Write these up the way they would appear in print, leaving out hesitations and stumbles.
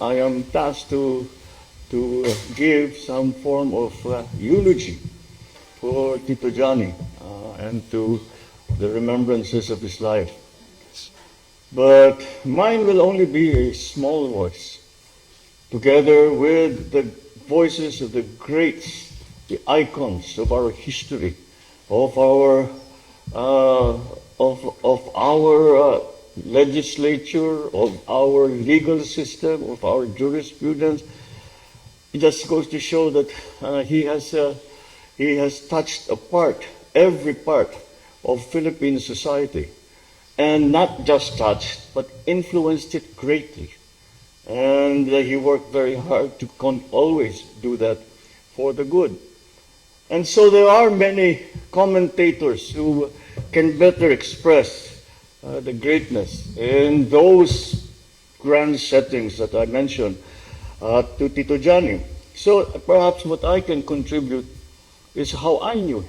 I am tasked to give some form of eulogy for Tito Johnny and to the remembrances of his life. But mine will only be a small voice, together with the voices of the greats, the icons of our history, of our legislature, of our legal system, of our jurisprudence. It just goes to show that he has touched every part of Philippine society, and not just touched, but influenced it greatly. And he worked very hard to always do that for the good. And so there are many commentators who can better express the greatness in those grand settings that I mentioned to Tito Johnny. So perhaps what I can contribute is how I knew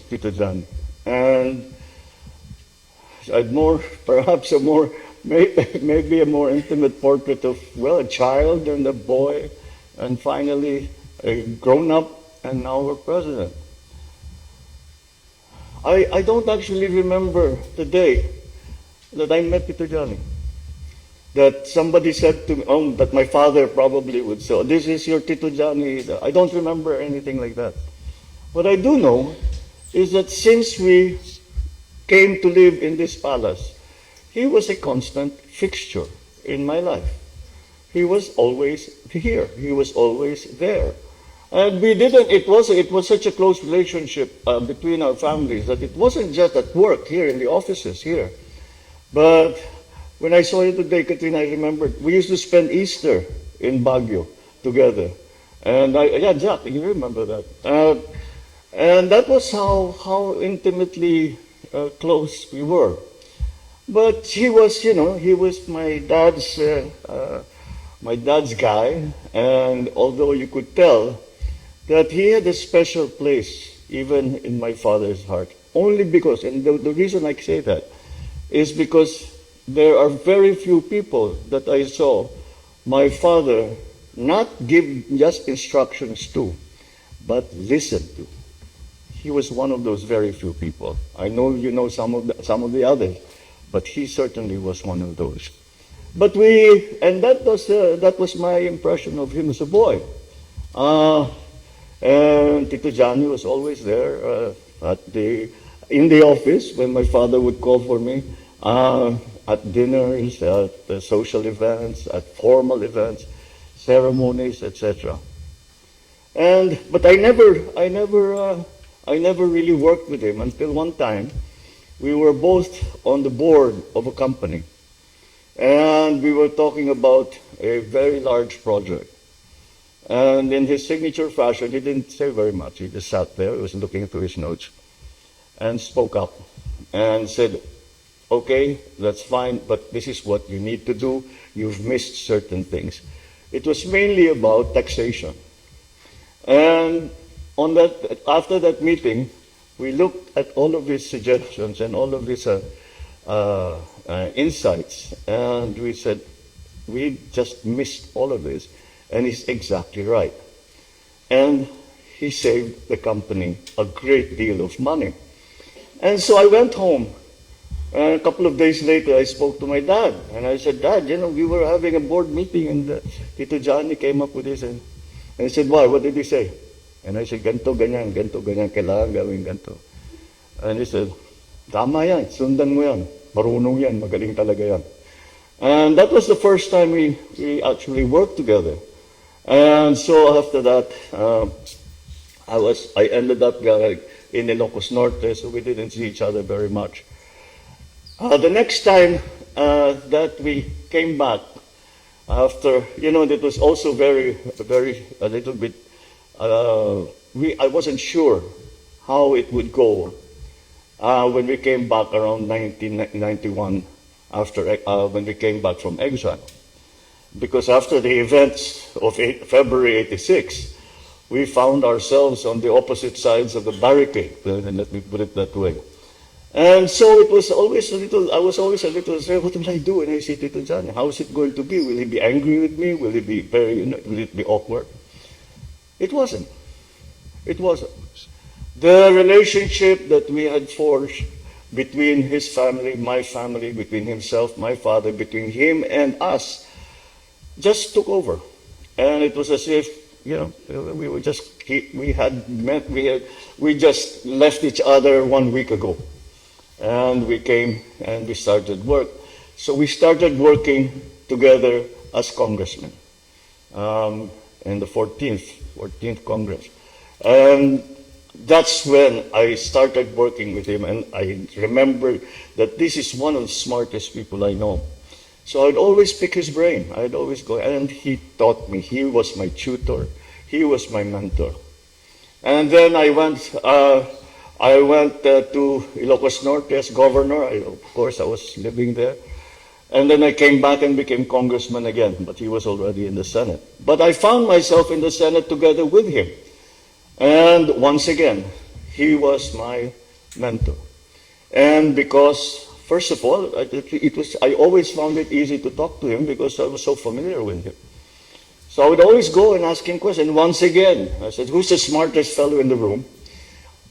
Tito Johnny. And maybe a more intimate portrait of, well, a child and a boy, and finally a grown-up, and now a president. I don't actually remember the day that I met Tito Johnny, that somebody said to me, that my father probably would say, this is your Tito Johnny. I don't remember anything like that. What I do know is that since we came to live in this palace, he was a constant fixture in my life. He was always here. He was always there. And it was such a close relationship between our families that it wasn't just at work here in the offices here. But when I saw you today, Katrina, I remembered we used to spend Easter in Baguio together. And Jack, you remember that. And that was how intimately close we were. But he was my dad's guy, and although you could tell that he had a special place even in my father's heart, only because, and the reason I say that is because there are very few people that I saw my father not give just instructions to, but listen to. He was one of those very few people. I know you know some of the others, but he certainly was one of those. But that was my impression of him as a boy. And Tito Johnny was always there in the office when my father would call for me, at dinners, at social events, at formal events, ceremonies, etc. But I never really worked with him until one time we were both on the board of a company. And we were talking about a very large project. And in his signature fashion, he didn't say very much. He just sat there, he was looking through his notes, and spoke up and said, okay, that's fine, but this is what you need to do. You've missed certain things. It was mainly about taxation. And after that meeting, we looked at all of his suggestions and all of his insights, and we said, we just missed all of this, and he's exactly right. And he saved the company a great deal of money. And so I went home, and a couple of days later I spoke to my dad, and I said, Dad, we were having a board meeting, and Tito Johnny came up with this, and he said, why, what did he say? And I said, ganto, ganyan, kailangan gawin ganto. And he said, tama yan, sundan mo yan. Marunong yan, magaling talaga yan. And that was the first time we actually worked together. And so after that, I ended up in Ilocos Norte, so we didn't see each other very much. The next time that we came back, after, it was also a little bit, I wasn't sure how it would go when we came back around 1991, when we came back from exile. Because after the events of February 86, we found ourselves on the opposite sides of the barricade, let me put it that way. And so it was always a little, I was always a little, say, what will I do when I see Tito Johnny? How is it going to be? Will he be angry with me? Will he be very, will it be awkward? It wasn't. It wasn't. The relationship that we had forged between his family, my family, between himself, my father, between him and us, just took over. And it was as if, we were just, we had met, we just left each other 1 week ago. And we came and we started work. So we started working together as congressmen in the 14th Congress. And that's when I started working with him, and I remember that this is one of the smartest people I know. So I'd always pick his brain. I'd always go, and he taught me. He was my tutor. He was my mentor. And then I went to Ilocos Norte as governor. Of course, I was living there. And then I came back and became congressman again, but he was already in the Senate. But I found myself in the Senate together with him. And once again, he was my mentor. And because, first of all, I always found it easy to talk to him because I was so familiar with him. So I would always go and ask him questions. And once again, I said, who's the smartest fellow in the room?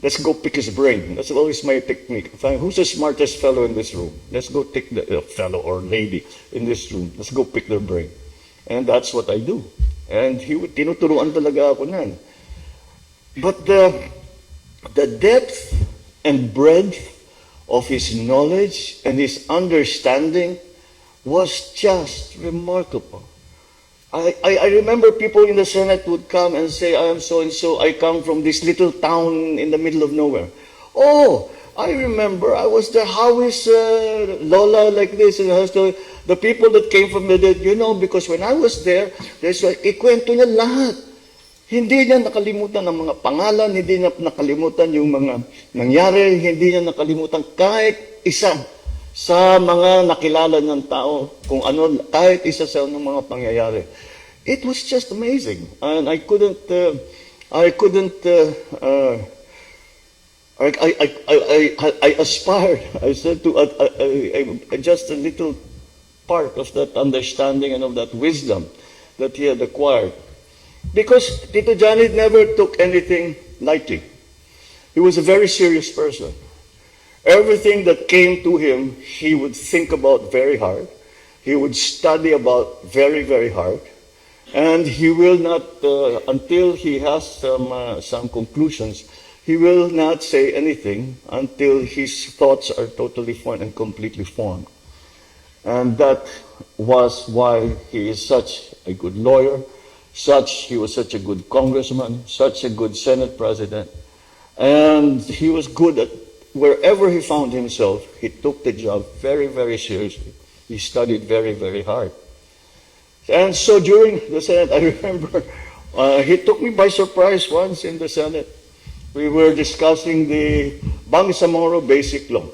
Let's go pick his brain. That's always my technique. Who's the smartest fellow in this room? Let's go pick the fellow or lady in this room. Let's go pick their brain. And that's what I do. And tinuturuan talaga ako nan. But the depth and breadth of his knowledge and his understanding was just remarkable. I remember people in the Senate would come and say, I am so-and-so, I come from this little town in the middle of nowhere. Oh, I remember, I was there, how is Lola like this? And the people that came from the dead, because when I was there, there's like, ikwento niya lahat. Hindi niya nakalimutan ang mga pangalan, hindi niya nakalimutan yung mga nangyari, hindi niya nakalimutan kahit isa sa mga nakilala ng tao, kung ano, kahit isa sa mga pangyayari. It was just amazing. And I aspired, I said to just a little part of that understanding and of that wisdom that he had acquired. Because Tito Johnny never took anything lightly. He was a very serious person. Everything that came to him, he would think about very hard. He would study about very, very hard. And he will not, until he has some conclusions, he will not say anything until his thoughts are totally formed and completely formed. And that was why he is such a good lawyer, he was such a good congressman, such a good Senate president. And he was good at wherever he found himself, he took the job very, very seriously. He studied very, very hard. And so during the Senate, I remember he took me by surprise once in the Senate. We were discussing the Bangsamoro Basic Law.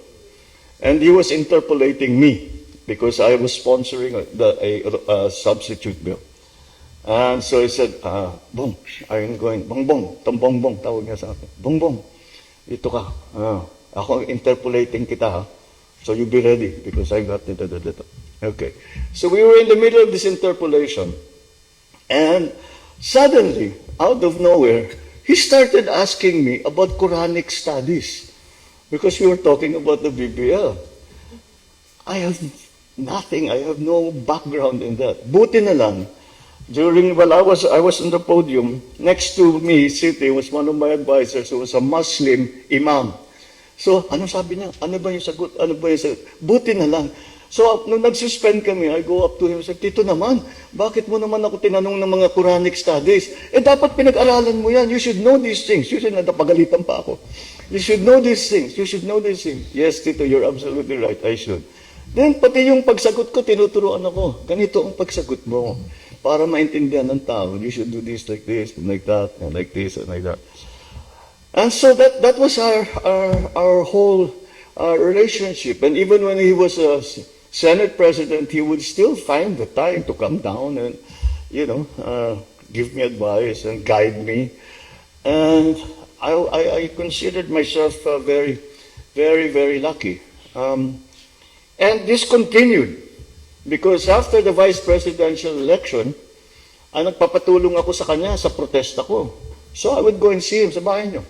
And he was interpolating me because I was sponsoring a substitute bill. And so he said, Bong, I'm going, Bongbong, Bongbong, tawag niya sa akin. Bongbong, ito ka. Ako interpolating kita, ha? So you be ready because I got it. Okay. So we were in the middle of this interpolation. And suddenly, out of nowhere, he started asking me about Quranic studies because we were talking about the BBL. I have nothing. I have no background in that. Buti na lang, while I was on the podium, next to me sitting was one of my advisors who was a Muslim imam. So, ano sabi niya? Ano ba yung sagot? Ano ba yung sagot? Buti na lang. So, nung nag-suspend kami, I go up to him and say, Tito naman, bakit mo naman ako tinanong ng mga Quranic studies? Dapat pinag-aralan mo yan. You should know these things. You should, napagalitan pa ako. You should know these things. You should know these things. Yes, Tito, you're absolutely right. I should. Then, pati yung pagsagot ko, tinuturuan ako. Ganito ang pagsagot mo. Para maintindihan ng tao. You should do this, and like that, and like this, and like that. And so that was our whole relationship. And even when he was a Senate president, he would still find the time to come down and, give me advice and guide me. And I considered myself very, very, very lucky. And this continued because after the vice presidential election, nagpapatulong ako sa kanya sa protesta ko. So I would go and see him sa bahay niyo.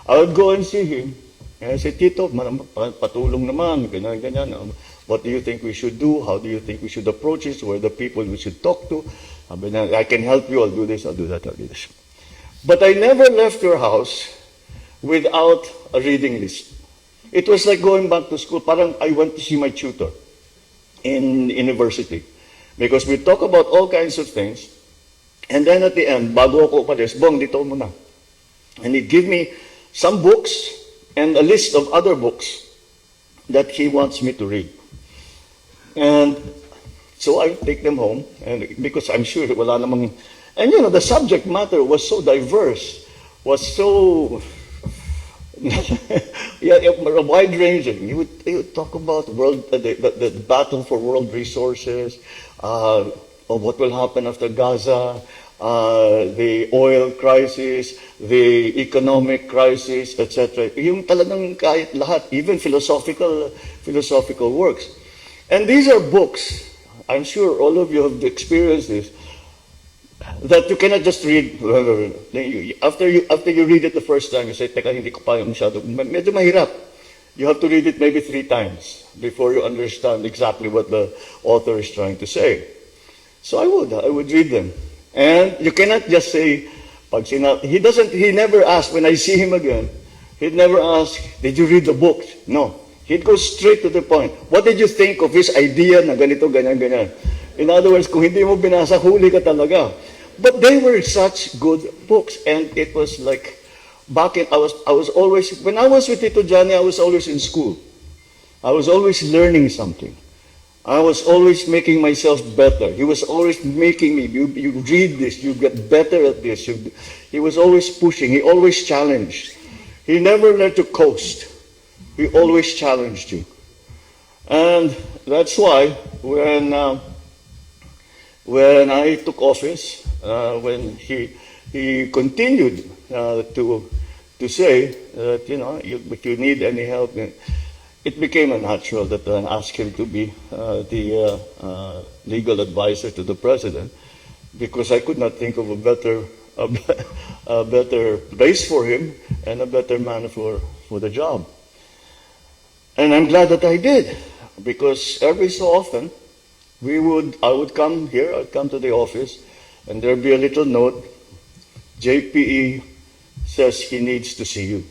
I would go and see him. And I said, Tito, patulong naman, ganyan, ganyan. What do you think we should do? How do you think we should approach it? Who are the people we should talk to? I can help you, I'll do this, I'll do that, I'll do this. But I never left your house without a reading list. It was like going back to school. Parang I went to see my tutor in university. Because we talk about all kinds of things. And then at the end, bago ako umalis, Bong, dito mo na. And he'd give me some books and a list of other books that he wants me to read. And so I take them home, and because I'm sure wala namang, and you know, the subject matter was so diverse, was so wide-ranging. He would talk about the battle for world resources, of what will happen after Gaza, the oil crisis, the economic crisis, etc. Yung talagang kahit lahat, even philosophical works. And these are books, I'm sure all of you have experienced this, that you cannot just read. After you read it the first time, you say, teka, hindi ko pa masyado, medyo mahirap. You have to read it maybe 3 times before you understand exactly what the author is trying to say. So I would read them. And you cannot just say, he never asked, when I see him again, he'd never ask, did you read the book? No. He'd go straight to the point. What did you think of his idea na ganito, ganyan, ganyan? In other words, kung hindi mo binasa, huli ka talaga. But they were such good books. And it was like, I was always, when I was with Tito Johnny, I was always in school. I was always learning something. I was always making myself better. He was always making me, you read this, you get better at this. He was always pushing. He always challenged. He never let you coast. He always challenged you. And that's why when I took office, when he continued to say that, you know, if you need any help, it became a natural that I asked him to be the legal advisor to the president, because I could not think of a better place for him and a better man for the job. And I'm glad that I did, because every so often I would come here, I'd come to the office, and there'd be a little note, JPE says he needs to see you.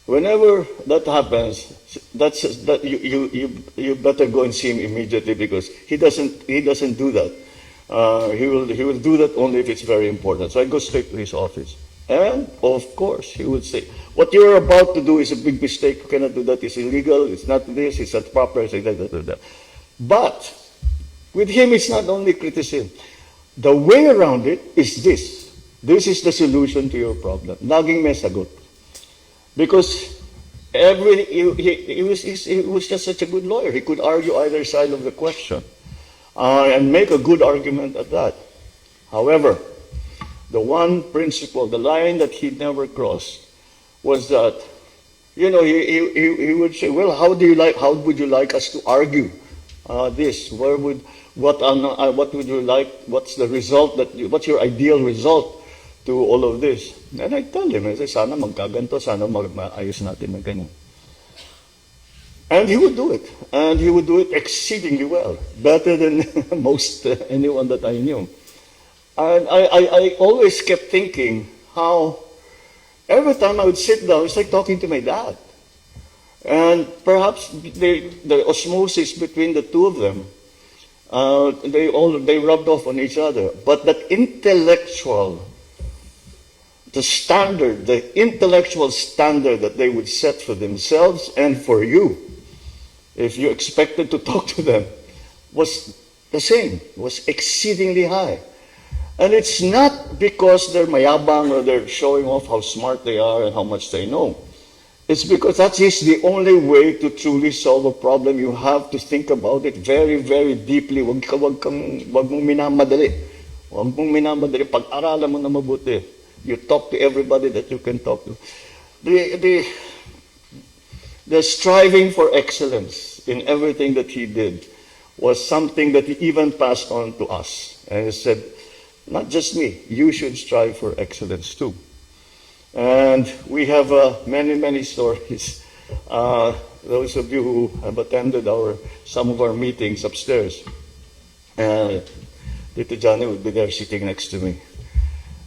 Whenever that happens, you better go and see him immediately, because he doesn't do that. He will do that only if it's very important. So I go straight to his office, and of course he would say, "What you are about to do is a big mistake. You cannot do that. It's illegal. It's not this. It's not proper." It's like that. But with him, it's not only criticism. The way around it is this. This is the solution to your problem. Laging may sagot. Because he was just such a good lawyer. He could argue either side of the question and make a good argument at that. However, the one principle, the line that he never crossed, was that, you know, he would say, well, how would you like us to argue this? What would you like? What's the result what's your ideal result to all of this? And I tell him, I say, sana magkaganto, sana maayos natin na ganyan. And he would do it. And he would do it exceedingly well. Better than most anyone that I knew. And I always kept thinking how every time I would sit down, it's like talking to my dad. And perhaps the osmosis between the two of them, they rubbed off on each other. But that the intellectual standard that they would set for themselves and for you, if you expected to talk to them, was the same, was exceedingly high. And it's not because they're mayabang or they're showing off how smart they are and how much they know. It's because that is the only way to truly solve a problem. You have to think about it very, very deeply. Wag mong minamadali. Wag mong minamadali. Pag-aralan mo na mabuti. You talk to everybody that you can talk to. The striving for excellence in everything that he did was something that he even passed on to us. And he said, not just me, you should strive for excellence too. And we have many, many stories. Those of you who have attended some of our meetings upstairs, Tito Johnny would be there sitting next to me.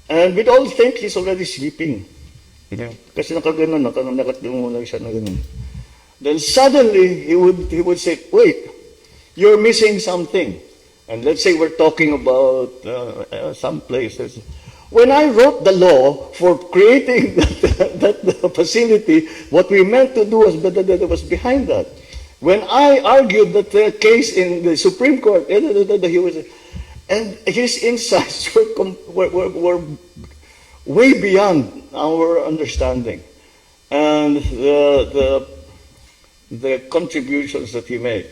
And we'd all think he's already sleeping. Kasi nakaganon, nakatulungan siya na ganun. Then suddenly, he would say, wait, you're missing something. And let's say we're talking about some places. When I wrote the law for creating that facility, what we meant to do was behind that. When I argued that the case in the Supreme Court, he was, and his insights were way beyond our understanding. And the contributions that he made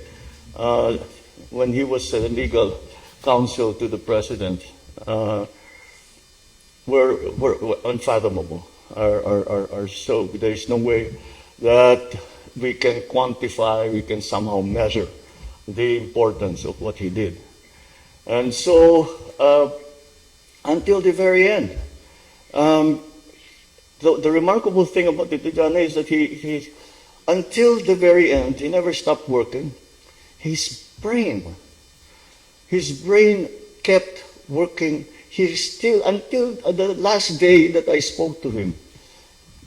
when he was legal counsel to the president were unfathomable. Are so there's no way that we can quantify, we can somehow measure the importance of what he did. And so until the very end, the remarkable thing about Tito Johnny is that he until the very end, he never stopped working. His brain kept working. He still, until the last day that I spoke to him,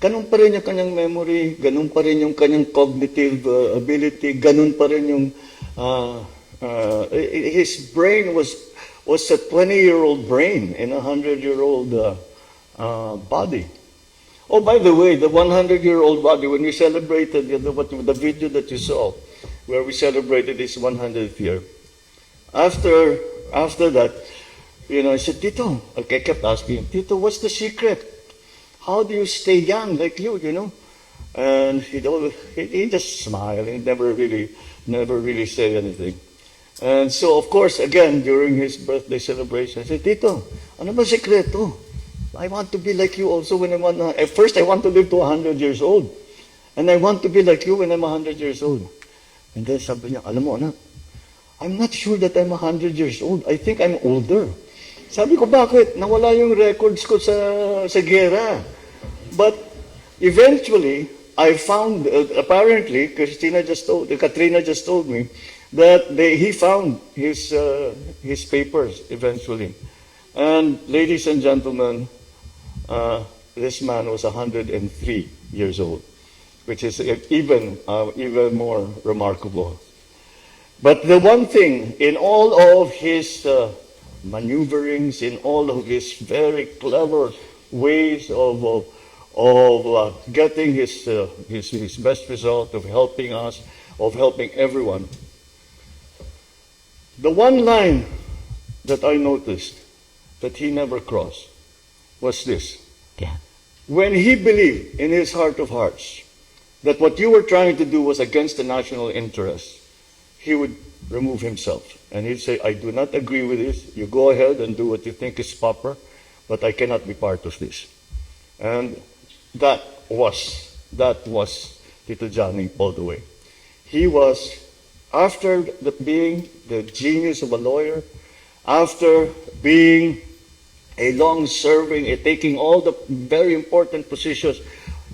ganun pa rin yung kanyang memory, ganun pa rin yung kanyang cognitive ability, ganun pa rin yung, his brain was a 20-year-old brain in a 100-year-old body. Oh, by the way, the 100-year-old body, when we celebrated the video that you saw, where we celebrated his 100th year, after that, I said, Tito, I kept asking him, Tito, what's the secret? How do you stay young like you, And he just smiled. He never really said anything. And so, of course, again, during his birthday celebration, I said, Tito, ano ba sekreto? I want to be like you also when at first I want to live to 100 years old. And I want to be like you when I'm 100 years old. And then sabi niya, alam mo anak, I'm not sure that I'm 100 years old. I think I'm older. Sabi ko, bakit? Nawala yung records ko sa gera. But eventually, I found, apparently, Katrina just told me, that he found his papers eventually. And ladies and gentlemen, this man was 103 years old, which is even more remarkable. But the one thing, in all of his maneuverings, in all of his very clever ways of getting his best result, of helping us, of helping everyone, the one line that I noticed that he never crossed was this. Yeah. When he believed in his heart of hearts that what you were trying to do was against the national interest, he would remove himself. And he'd say, I do not agree with this. You go ahead and do what you think is proper, but I cannot be part of this. And that was Tito Johnny all the way. He was, after being the genius of a lawyer, after being a long-serving, taking all the very important positions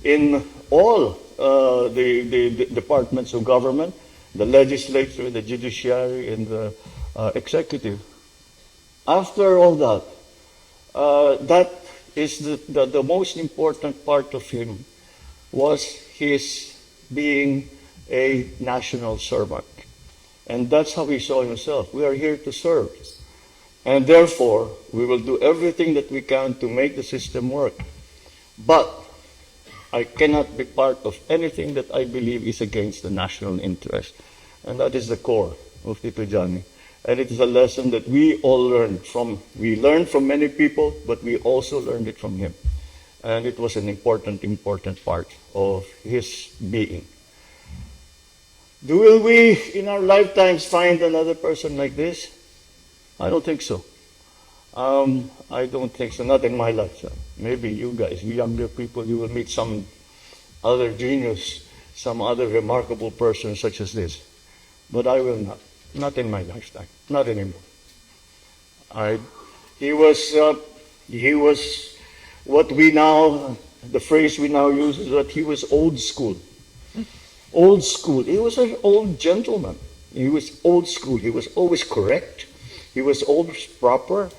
in all the departments of government, the legislature, the judiciary, and the executive. After all that, that is the most important part of him was his being a national servant. And that's how he saw himself. We are here to serve. And therefore, we will do everything that we can to make the system work. But I cannot be part of anything that I believe is against the national interest. And that is the core of Tito Johnny. And it is a lesson that we all learned from. We learned from many people, but we also learned it from him. And it was an important part of his being. Will we, in our lifetimes, find another person like this? I don't think so. I don't think so. Not in my lifetime. Maybe you guys, you younger people, you will meet some other genius some other remarkable person such as this. But I will not. Not in my lifetime. Not anymore. He was what we now, the phrase we now use is that he was old school. Old school. He was an old gentleman. He was old school. He was always correct. He was always proper.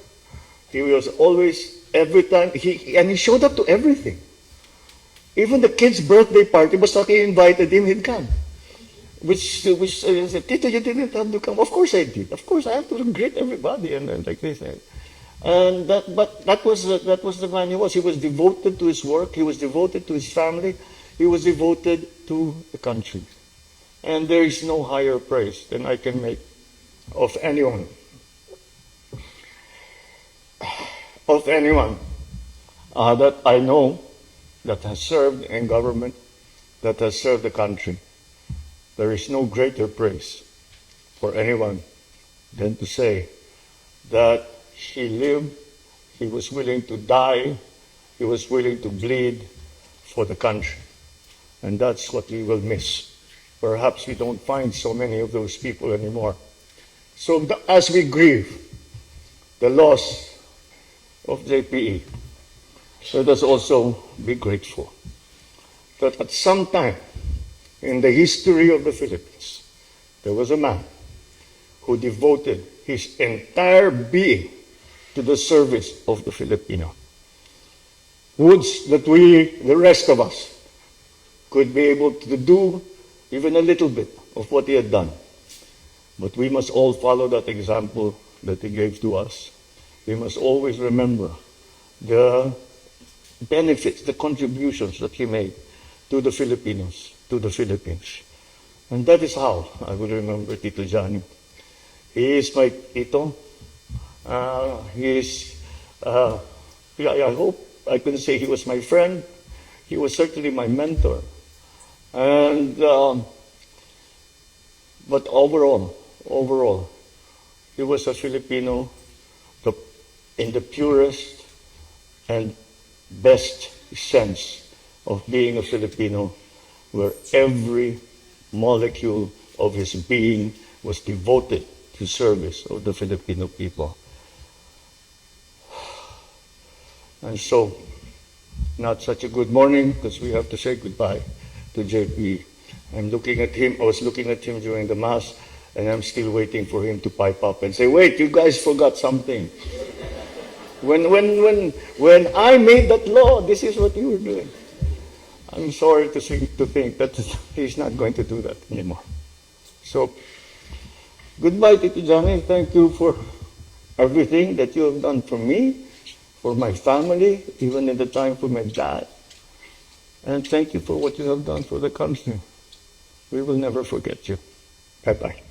He was always, every time, and he showed up to everything. Even the kid's birthday party, basta he invited him, he'd come. Which said, Tito, you didn't have to come. Of course I did. Of course I have to greet everybody and like this. And that was the man he was. He was devoted to his work. He was devoted to his family. He was devoted to the country. And there is no higher praise than I can make of anyone. Of anyone that I know that has served in government, that has served the country. There is no greater praise for anyone than to say that he lived, he was willing to die, he was willing to bleed for the country. And that's what we will miss. Perhaps we don't find so many of those people anymore. So as we grieve the loss of JPE, let us also be grateful that at some time in the history of the Philippines, there was a man who devoted his entire being to the service of the Filipino. Would that we, the rest of us, could be able to do even a little bit of what he had done. But we must all follow that example that he gave to us. We must always remember the benefits, the contributions that he made to the Filipinos, to the Philippines. And that is how I will remember Tito Johnny. He is my Tito. I hope I can say he was my friend. He was certainly my mentor. And but overall, he was a Filipino in the purest and best sense of being a Filipino, where every molecule of his being was devoted to service of the Filipino people. And so, not such a good morning, because we have to say goodbye to JP. I'm looking at him, I was looking at him during the Mass, and I'm still waiting for him to pipe up and say, wait, you guys forgot something. When I made that law, this is what you were doing. I'm sorry to think that he's not going to do that anymore. So, goodbye, Tito Johnny. Thank you for everything that you have done for me, for my family, even in the time for my dad. And thank you for what you have done for the country. We will never forget you. Bye-bye.